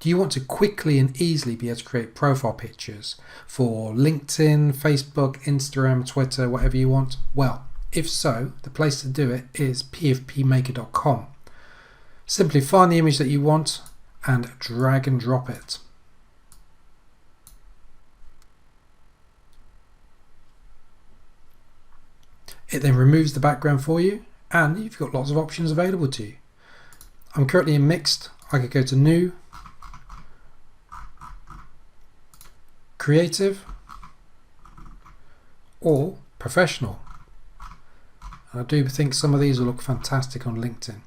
Do you want to quickly and easily be able to create profile pictures for LinkedIn, Facebook, Instagram, Twitter, whatever you want? Well, if so, the place to do it is pfpmaker.com. Simply find the image that you want and drag and drop it. It then removes the background for you, and you've got lots of options available to you. I'm currently in mixed. I could go to new, creative, or professional. And I do think some of these will look fantastic on LinkedIn.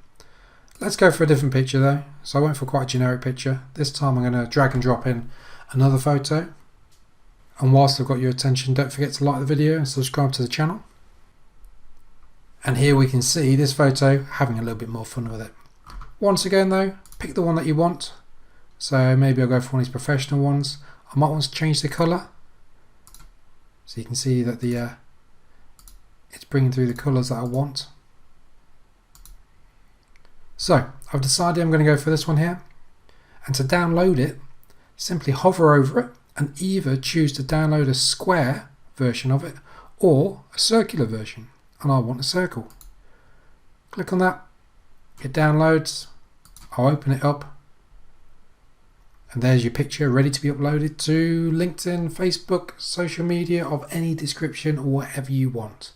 Let's go for a different picture though. So I went for quite a generic picture. This time I'm going to drag and drop in another photo. And whilst I've got your attention, don't forget to like the video and subscribe to the channel. And here we can see this photo having a little bit more fun with it. Once again though, pick the one that you want. So maybe I'll go for one of these professional ones. I might want to change the colour. So you can see that it's bringing through the colours that I want. So I've decided I'm going to go for this one here. And to download it, simply hover over it and either choose to download a square version of it or a circular version. And I want a circle. Click on that, it downloads, I'll open it up, and there's your picture ready to be uploaded to LinkedIn, Facebook, social media of any description or whatever you want.